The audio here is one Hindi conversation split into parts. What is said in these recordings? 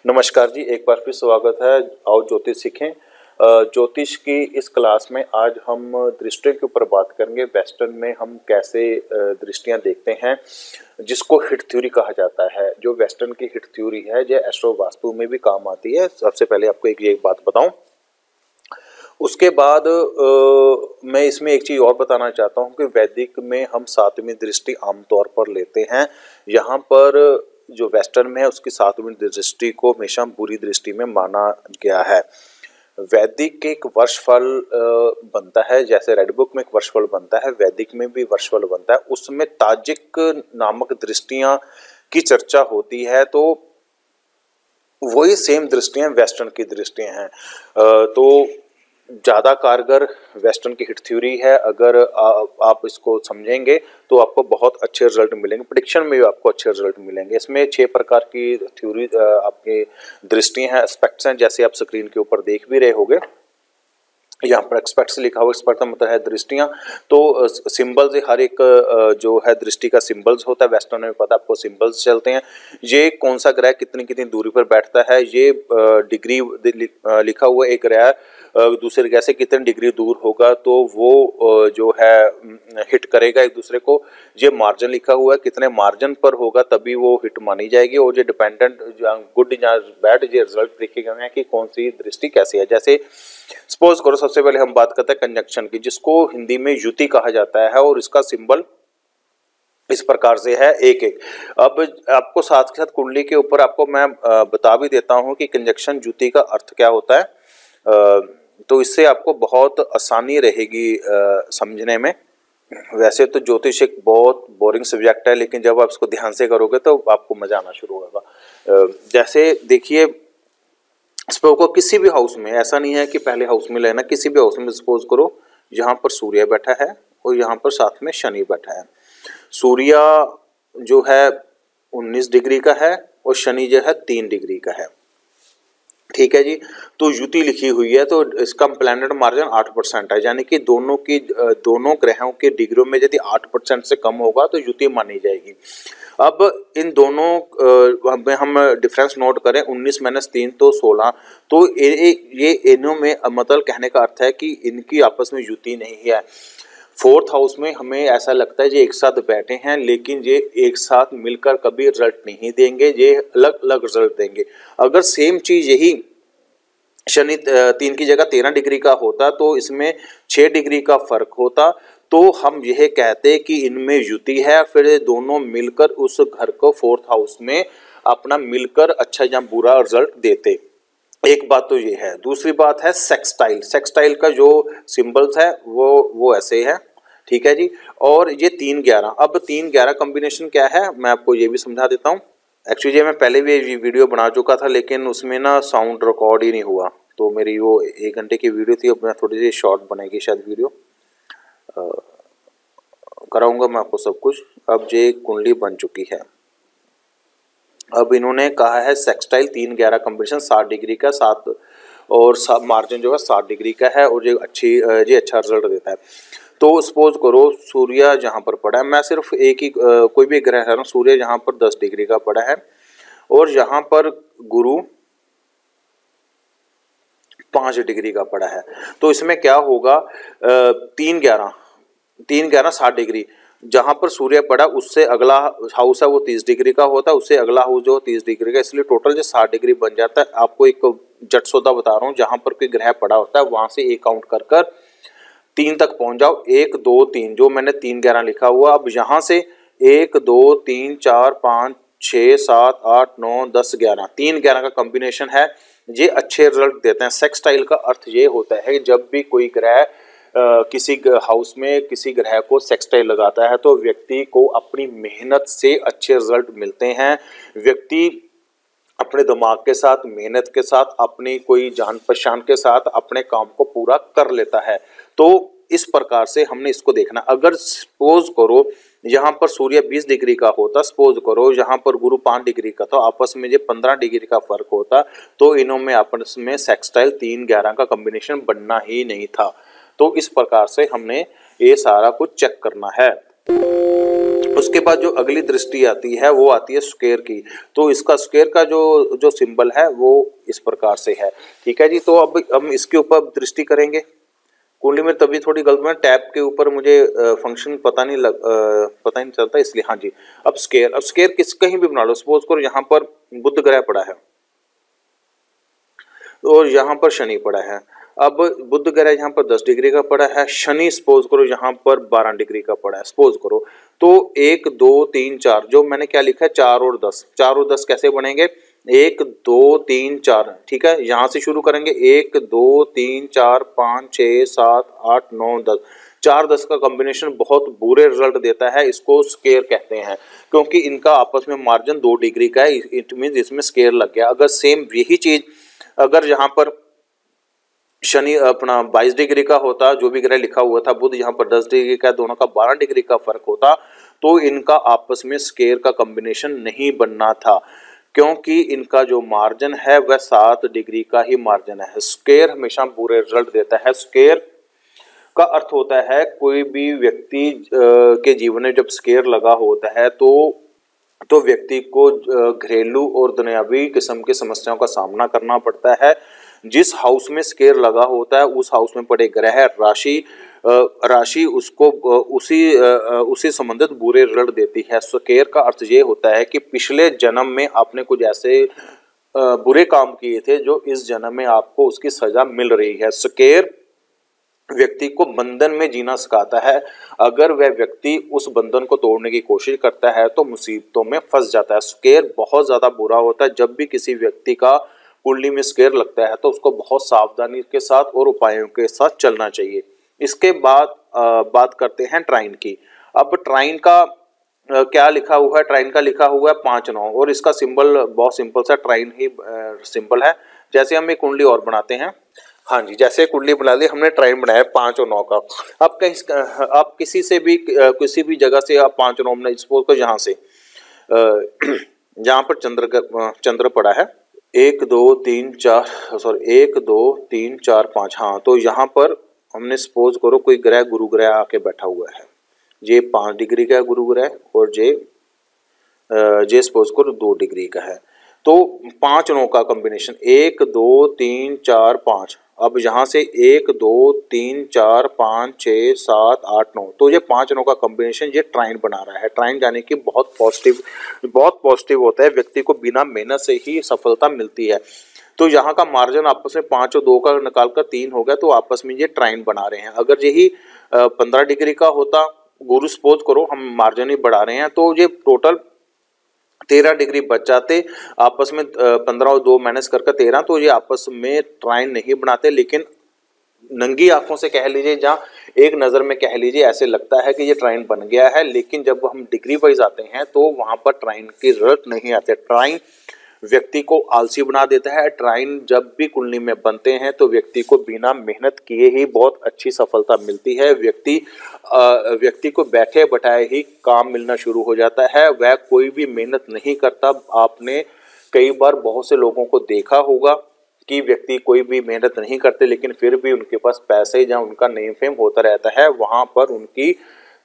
नमस्कार जी, एक बार फिर स्वागत है। आओ ज्योतिष सीखें। ज्योतिष की इस क्लास में आज हम दृष्टियों के ऊपर बात करेंगे। वेस्टर्न में हम कैसे दृष्टियां देखते हैं, जिसको हिट थ्योरी कहा जाता है। जो वेस्टर्न की हिट थ्योरी है, जो एस्ट्रो वास्तु में भी काम आती है। सबसे पहले आपको एक बात बताऊं, उसके बाद मैं इसमें एक चीज और बताना चाहता हूं कि वैदिक में हम सातवीं दृष्टि आमतौर पर लेते हैं। यहाँ पर जो वेस्टर्न में है उसकी सातवीं दृष्टि को हमेशा बुरी दृष्टि में माना गया है। वैदिक एक वर्षफल बनता है, जैसे रेड बुक में एक वर्षफल बनता है, वैदिक में भी वर्षफल बनता है। उसमें ताजिक नामक दृष्टियां की चर्चा होती है, तो वही सेम दृष्टियां वेस्टर्न की दृष्टियां हैं। तो ज़्यादा कारगर वेस्टर्न की हिट थ्योरी है। अगर आप इसको समझेंगे तो आपको बहुत अच्छे रिजल्ट मिलेंगे, प्रेडिक्शन में भी आपको अच्छे रिजल्ट मिलेंगे। इसमें 6 प्रकार की थ्योरी आपकी दृष्टियां हैं, एस्पेक्ट्स हैं, जैसे आप स्क्रीन के ऊपर देख भी रहे होंगे। यहाँ पर एक्सपर्ट्स लिखा हुआ, एक्सपर्ट का मतलब है दृष्टियां। तो सिंबल्स, हर एक जो है दृष्टि का सिंबल्स होता है। वेस्टर्न में पता है आपको, सिंबल्स चलते हैं। ये कौन सा ग्रह कितनी कितनी दूरी पर बैठता है, ये डिग्री लिखा हुआ। एक ग्रह दूसरे ग्रह से कितने डिग्री दूर होगा तो वो जो है हिट करेगा एक दूसरे को। ये मार्जिन लिखा हुआ है, कितने मार्जिन पर होगा तभी वो हिट मानी जाएगी। और ये डिपेंडेंट गुड या बैड, ये रिजल्ट देखे गए हैं कि कौन सी दृष्टि कैसी है। जैसे सपोज करो, सबसे पहले हम बात करते हैं कंजंक्शन की, जिसको हिंदी में युति कहा जाता है, और इसका सिंबल इस प्रकार से है 1-1। अब आपको साथ के साथ कुंडली के ऊपर आपको मैं बता भी देता हूं कि कंजंक्शन युति का अर्थ क्या होता है, तो इससे आपको बहुत आसानी रहेगी समझने में। वैसे तो ज्योतिष एक बहुत बोरिंग सब्जेक्ट है, लेकिन जब आप इसको ध्यान से करोगे तो आपको मजा आना शुरू होगा। जैसे देखिए, सपोज को किसी भी हाउस में, ऐसा नहीं है कि पहले हाउस में लेना, किसी भी हाउस में सपोज करो यहाँ पर सूर्य बैठा है और यहाँ पर साथ में शनि बैठा है। सूर्य जो है 19 डिग्री का है और शनि जो है 3 डिग्री का है, ठीक है जी। तो युति लिखी हुई है, तो इसका प्लैनेट मार्जिन 8% है, यानी कि दोनों ग्रहों के डिग्रियों में यदि 8% से कम होगा तो युति मानी जाएगी। अब इन दोनों में हम डिफरेंस नोट करें, 19 - 3 तो 16। तो ये इनों में मतलब कहने का अर्थ है कि इनकी आपस में युति नहीं है। 4th हाउस में हमें ऐसा लगता है ये एक साथ बैठे हैं, लेकिन ये एक साथ मिलकर कभी रिजल्ट नहीं देंगे, ये अलग अलग रिजल्ट देंगे। अगर सेम चीज यही शनि 3 की जगह 13 डिग्री का होता तो इसमें 6 डिग्री का फर्क होता, तो हम यह कहते कि इनमें युति है। फिर दोनों मिलकर उस घर को 4th हाउस में अपना मिलकर अच्छा या बुरा रिजल्ट देते। एक बात तो ये है। दूसरी बात है सेक्सटाइल। सेक्सटाइल का जो सिंबल्स है वो ऐसे है, ठीक है जी। और ये 3-11। अब 3-11 कॉम्बिनेशन क्या है, मैं आपको ये भी समझा देता हूँ। एक्चुअली मैं पहले भी ये वीडियो बना चुका था, लेकिन उसमें ना साउंड रिकॉर्ड ही नहीं हुआ, तो मेरी वो 1 घंटे की वीडियो थी। अब मैं थोड़ी सी शॉर्ट बनेगी शायद वीडियो, कराऊंगा मैं आपको सब कुछ। अब ये कुंडली बन चुकी है। अब इन्होंने कहा है सेक्सटाइल 3-11 कॉम्बिनेशन 60 डिग्री का, 7 और मार्जिन जो है 60 डिग्री का है, और ये अच्छा रिजल्ट देता है। तो सपोज करो सूर्य जहाँ पर पड़ा है, मैं सिर्फ एक ही कोई भी ग्रह है ना, सूर्य यहाँ पर 10 डिग्री का पड़ा है और यहाँ पर गुरु 5 डिग्री का पड़ा है। तो इसमें क्या होगा, 3-11 60 डिग्री। जहां पर सूर्य पड़ा उससे अगला हाउस है वो 30 डिग्री का होता है, उससे अगला हाउस जो 30 डिग्री का, इसलिए टोटल जो 60 डिग्री बन जाता है। आपको एक जट सौदा बता रहा हूँ, जहां पर कोई ग्रह पड़ा होता है वहां से एक काउंट कर कर 3 तक पहुंच जाओ। 1 2 3, जो मैंने 3-11 लिखा हुआ। अब यहाँ से 1 2 3 4 5 6 7 8 9 10 11, 3-11 का कॉम्बिनेशन है। ये अच्छे रिजल्ट देते हैं। सेक्सटाइल का अर्थ ये होता है, जब भी कोई ग्रह किसी हाउस में किसी ग्रह को सेक्सटाइल लगाता है तो व्यक्ति को अपनी मेहनत से अच्छे रिजल्ट मिलते हैं। व्यक्ति अपने दिमाग के साथ, मेहनत के साथ, अपनी कोई जान पहचान के साथ अपने काम को पूरा कर लेता है। तो इस प्रकार से हमने इसको देखना। अगर सपोज करो यहाँ पर सूर्य 20 डिग्री का होता, सपोज करो यहाँ पर गुरु 5 डिग्री का, तो आपस में ये 15 डिग्री का फर्क होता, तो इन्हों में आपस में सेक्सटाइल 3-11 का कॉम्बिनेशन बनना ही नहीं था। तो इस प्रकार से हमने ये सारा कुछ चेक करना है। उसके बाद जो अगली दृष्टि आती है वो आती है स्क्वायर की। तो इसका स्क्वायर का जो सिंबल है वो इस प्रकार से है। ठीक है जी, तो अब हम इसके ऊपर दृष्टि करेंगे। कुंडली में तभी थोड़ी गलत में टैब के ऊपर मुझे फंक्शन पता नहीं चलता, इसलिए हाँ जी। अब स्क्वायर किस कहीं भी बना लो, सपोज करो यहाँ पर बुध ग्रह पड़ा है और यहाँ पर शनि पड़ा है। अब बुध ग्रह यहाँ पर 10 डिग्री का पड़ा है, शनि सपोज करो यहाँ पर 12 डिग्री का पड़ा है सपोज करो। तो 1 2 3 4 जो मैंने क्या लिखा है 4 और 10, 4 और 10 कैसे बनेंगे 1 2 3 4। ठीक है, यहाँ से शुरू करेंगे 1 2 3 4 5 6 7 8 9 10। 4 10 का कॉम्बिनेशन बहुत बुरे रिजल्ट देता है, इसको स्क्वायर कहते हैं क्योंकि इनका आपस में मार्जिन 2 डिग्री का है। इट मीन इसमें स्क्वायर लग गया। अगर सेम यही चीज अगर यहाँ पर शनि अपना 22 डिग्री का होता, जो भी ग्रह लिखा हुआ था, बुध यहाँ पर 10 डिग्री का, दोनों का 12 डिग्री का फर्क होता, तो इनका आपस में स्क्वायर का कॉम्बिनेशन नहीं बनना था क्योंकि इनका जो मार्जिन है वह 7 डिग्री का ही मार्जिन है। स्क्वायर हमेशा बुरे रिजल्ट देता है। स्क्वायर का अर्थ होता है कोई भी व्यक्ति के जीवन में जब स्क्वायर लगा होता है तो व्यक्ति को घरेलू और दुनियावी किस्म की समस्याओं का सामना करना पड़ता है। जिस हाउस में स्क्वायर लगा होता है उस हाउस में पड़े ग्रह राशि उसको उसी संबंधित बुरे रिजल्ट देती है। स्क्वायर का अर्थ ये होता है कि पिछले जन्म में आपने कुछ ऐसे बुरे काम किए थे जो इस जन्म में आपको उसकी सजा मिल रही है। स्क्वायर व्यक्ति को बंधन में जीना सिखाता है। अगर वह व्यक्ति उस बंधन को तोड़ने की कोशिश करता है तो मुसीबतों में फंस जाता है। स्क्वायर बहुत ज्यादा बुरा होता है। जब भी किसी व्यक्ति का कुंडली में स्क्वायर लगता है तो उसको बहुत सावधानी के साथ और उपायों के साथ चलना चाहिए। इसके बाद बात करते हैं ट्राइन की। अब ट्राइन का क्या लिखा हुआ है, ट्राइन का लिखा हुआ है 5 9 और इसका सिंबल बहुत सिंपल सा ट्राइन ही सिंबल है। जैसे हम एक कुंडली और बनाते हैं, हाँ जी, जैसे कुंडली बना ली हमने, ट्राइन बनाया 5 और 9 का। अब कहीं आप किसी भी जगह से आप 5 और 9 बनाइए। सपोज को यहाँ से जहाँ पर चंद्र पड़ा है 1 2 3 4 5, हाँ, तो यहाँ पर हमने सपोज करो कोई ग्रह गुरु ग्रह आके बैठा हुआ है। ये 5 डिग्री का गुरु ग्रह और जे सपोज करो 2 डिग्री का है। तो 5 9 का कॉम्बिनेशन 1 2 3 4 5। अब यहाँ से 1 2 3 4 5 6 7 8 9, तो ये 5 9 का कॉम्बिनेशन ये ट्राइन बना रहा है। ट्राइन जाने की बहुत पॉजिटिव होता है, व्यक्ति को बिना मेहनत से ही सफलता मिलती है। तो यहाँ का मार्जिन आपस में 5 और 2 का निकाल कर 3 हो गया, तो आपस में ये ट्राइन बना रहे हैं। अगर यही 15 डिग्री का होता, गुरु सपोज करो हम मार्जिन ही बढ़ा रहे हैं, तो ये टोटल 13 डिग्री बच जाते। आपस में 15 और 2 माइनस करके 13, तो ये आपस में ट्राइन नहीं बनाते। लेकिन नंगी आंखों से कह लीजिए, जहाँ एक नज़र में कह लीजिए, ऐसे लगता है कि ये ट्राइन बन गया है, लेकिन जब हम डिग्री वाइज आते हैं तो वहाँ पर ट्राइन की जरूरत नहीं आती। ट्राइन व्यक्ति को आलसी बना देता है। ट्राइन जब भी कुंडली में बनते हैं तो व्यक्ति को बिना मेहनत किए ही बहुत अच्छी सफलता मिलती है। व्यक्ति को बैठे बैठाए ही काम मिलना शुरू हो जाता है, वह कोई भी मेहनत नहीं करता। आपने कई बार बहुत से लोगों को देखा होगा कि व्यक्ति कोई भी मेहनत नहीं करते लेकिन फिर भी उनके पास पैसे या उनका नेम फेम होता रहता है। वहां पर उनकी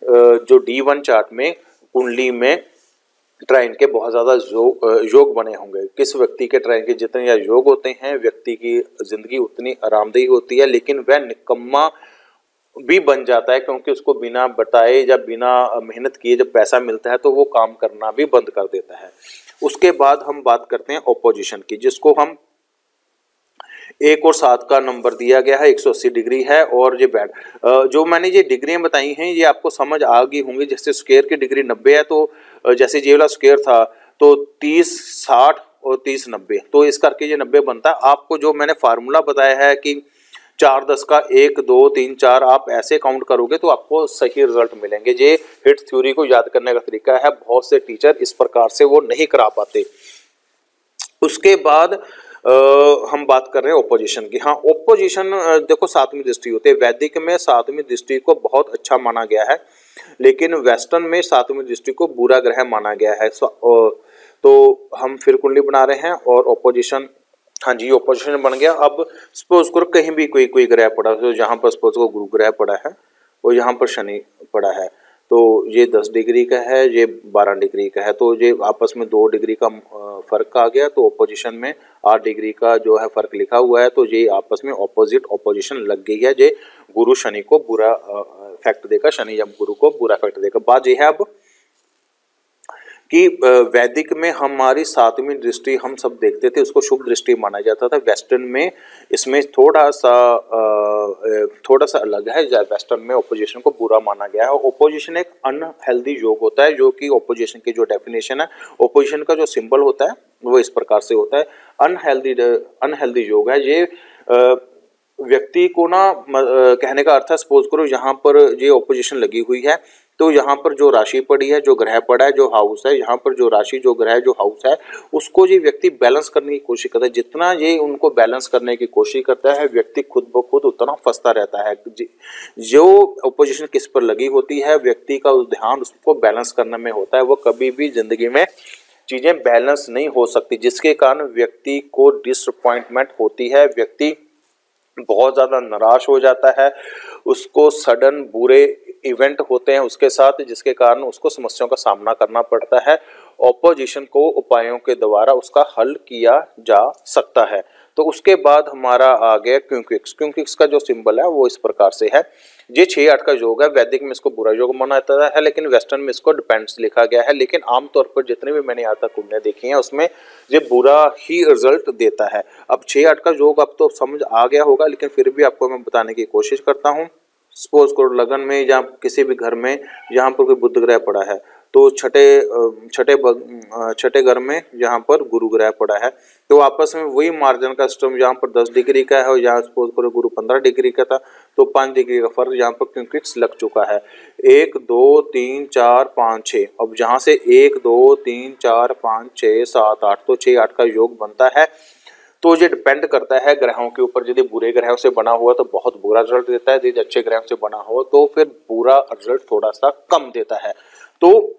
जो D1 चार्ट में कुंडली में ट्राइन के बहुत ज़्यादा योग बने होंगे। किस व्यक्ति के ट्राइन के जितने या योग होते हैं, व्यक्ति की जिंदगी उतनी आरामदेही होती है, लेकिन वह निकम्मा भी बन जाता है क्योंकि उसको बिना बताए या बिना मेहनत किए जब पैसा मिलता है तो वो काम करना भी बंद कर देता है। उसके बाद हम बात करते हैं ऑपोजिशन की, जिसको हम 1 और 7 का नंबर दिया गया है, 180 डिग्री है। और ये बैड जो मैंने ये डिग्रियां बताई हैं ये आपको समझ आ गई होंगी। जैसे स्क्वायर की डिग्री 90 है, तो जैसे ये वाला स्क्वायर था तो 30 60 और 30 90, तो इस करके ये 90 बनता है। आपको जो मैंने फार्मूला बताया है कि 4 10 का 1 2 3 4, आप ऐसे काउंट करोगे तो आपको सही रिजल्ट मिलेंगे। ये हिट थ्योरी को याद करने का तरीका है, बहुत से टीचर इस प्रकार से वो नहीं करा पाते। उसके बाद हम बात कर रहे हैं ओपोजिशन की। हाँ, ओपोजिशन देखो 7वीं दृष्टि होती है। वैदिक में 7वीं दृष्टि को बहुत अच्छा माना गया है, लेकिन वेस्टर्न में 7वीं दृष्टि को बुरा ग्रह माना गया है। तो हम फिर कुंडली बना रहे हैं और ओपोजिशन, हाँ जी, ओपोजिशन बन गया। अब सपोज करो कहीं भी कोई ग्रह पड़ा, तो जहाँ पर सपोज को गुरु ग्रह पड़ा है और यहाँ पर शनि पड़ा है, तो ये 10 डिग्री का है, ये 12 डिग्री का है, तो ये आपस में 2 डिग्री का फर्क आ गया। तो ऑपोजिशन में 8 डिग्री का जो है फर्क लिखा हुआ है, तो ये आपस में ऑपोजिशन लग गई है। ये गुरु शनि को बुरा इफेक्ट देगा, शनि जब गुरु को बुरा इफेक्ट देगा। बात यह है अब कि वैदिक में हमारी 7वीं दृष्टि हम सब देखते थे, उसको शुभ दृष्टि माना जाता था। वेस्टर्न में इसमें थोड़ा सा अलग है। वेस्टर्न में ओपोजिशन को बुरा माना गया है। ओपोजिशन एक अनहेल्दी योग होता है, जो कि ओपोजिशन की जो डेफिनेशन है, ओपोजिशन का जो सिंबल होता है वो इस प्रकार से होता है। अनहेल्दी योग है ये। व्यक्ति को ना कहने का अर्थ है, सपोज करो यहाँ पर ये ओपोजिशन लगी हुई है, तो यहाँ पर जो राशि पड़ी है, जो ग्रह पड़ा है, जो हाउस है, यहाँ पर जो राशि, जो ग्रह, जो हाउस है, उसको ये व्यक्ति बैलेंस करने की कोशिश करता है। जितना ये उनको बैलेंस करने की कोशिश करता है, व्यक्ति खुद ब खुद उतना फंसता रहता है। जो ओपोजिशन किस पर लगी होती है, व्यक्ति का ध्यान उसको बैलेंस करने में होता है। वो कभी भी जिंदगी में चीजें बैलेंस नहीं हो सकती, जिसके कारण व्यक्ति को डिसअपॉइंटमेंट होती है, व्यक्ति बहुत ज्यादा निराश हो जाता है, उसको सडन बुरे इवेंट होते हैं उसके साथ, जिसके कारण उसको समस्याओं का सामना करना पड़ता है। ऑपोजिशन को उपायों के द्वारा उसका हल किया जा सकता है। तो उसके बाद हमारा आ गया क्यूंक्विक्स। क्यूंक्विक्स का जो सिंबल है वो इस प्रकार से है। ये 6-8 का योग है। वैदिक में इसको बुरा योग माना जाता है, लेकिन वेस्टर्न में इसको डिपेंड्स लिखा गया है। लेकिन आमतौर पर जितने भी मैंने यहाँ तक कुंडलियां देखी हैं, उसमें ये बुरा ही रिजल्ट देता है। अब 6-8 का योग अब तो समझ आ गया होगा, लेकिन फिर भी आपको मैं बताने की कोशिश करता हूँ। सपोज करो लगन में या किसी भी घर में जहाँ पर कोई बुध ग्रह पड़ा है, तो छठे घर में जहाँ पर गुरु ग्रह पड़ा है, तो आपस में वही मार्जिन का सिस्टम यहाँ पर 10 डिग्री का है और यहाँ सपोज करो गुरु 15 डिग्री का था, तो 5 डिग्री का फर्क यहाँ पर क्यूंक्विक्स लग चुका है। 1 2 3 4 5 6, अब जहाँ से 1 2 3 4 5 6 7 8, तो 6-8 का योग बनता है। तो ये डिपेंड करता है ग्रहों के ऊपर। यदि बुरे ग्रहों से बना हुआ तो बहुत बुरा रिजल्ट देता है, यदि अच्छे ग्रहों से बना हो तो फिर बुरा रिजल्ट थोड़ा सा कम देता है। तो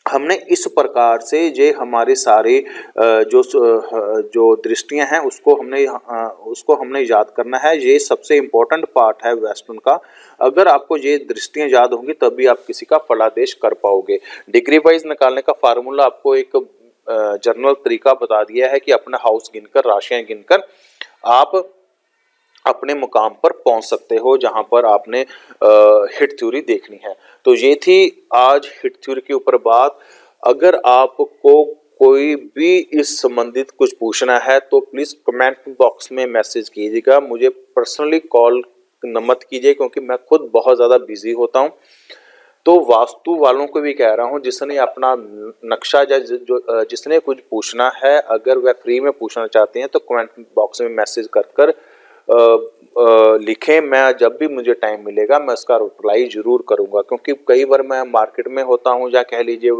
हमने इस प्रकार से ये हमारी सारी जो दृष्टियां हैं उसको हमने याद करना है। ये सबसे इम्पोर्टेंट पार्ट है वेस्टर्न का। अगर आपको ये दृष्टियां याद होंगी तभी आप किसी का फलादेश कर पाओगे। डिग्री वाइज निकालने का फार्मूला आपको एक जनरल तरीका बता दिया है कि अपना हाउस गिनकर, राशियां गिनकर आप अपने मुकाम पर पहुंच सकते हो जहां पर आपने हिट थ्योरी देखनी है। तो ये थी आज हिट थ्योरी के ऊपर बात। अगर आपको कोई भी इस संबंधित कुछ पूछना है तो प्लीज कमेंट बॉक्स में मैसेज कीजिएगा। मुझे पर्सनली कॉल मत कीजिए, क्योंकि मैं खुद बहुत ज़्यादा बिजी होता हूँ। तो वास्तु वालों को भी कह रहा हूँ, जिसने अपना नक्शा या जिसने कुछ पूछना है, अगर वह फ्री में पूछना चाहते हैं तो कमेंट बॉक्स में मैसेज कर लिखें। मैं जब भी मुझे टाइम मिलेगा मैं उसका रिप्लाई जरूर करूंगा, क्योंकि कई बार मैं मार्केट में होता हूँ या कह लीजिए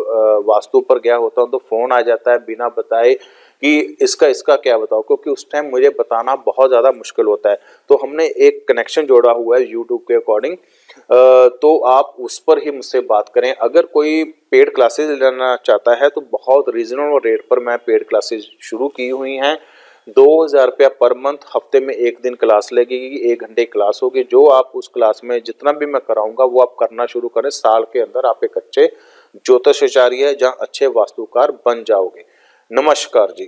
वास्तु पर गया होता हूँ तो फ़ोन आ जाता है बिना बताए कि इसका क्या बताओ, क्योंकि उस टाइम मुझे बताना बहुत ज़्यादा मुश्किल होता है। तो हमने एक कनेक्शन जोड़ा हुआ है यूट्यूब के अकॉर्डिंग, तो आप उस पर ही मुझसे बात करें। अगर कोई पेड क्लासेज लेना चाहता है तो बहुत रीजनेबल रेट पर मैं पेड क्लासेज शुरू की हुई हैं। 2000 रुपया पर मंथ, हफ्ते में 1 दिन क्लास लगेगी, 1 घंटे क्लास होगी। जो आप उस क्लास में जितना भी मैं कराऊंगा वो आप करना शुरू करें, साल के अंदर आप एक अच्छे ज्योतिषाचार्य या अच्छे वास्तुकार बन जाओगे। नमस्कार जी।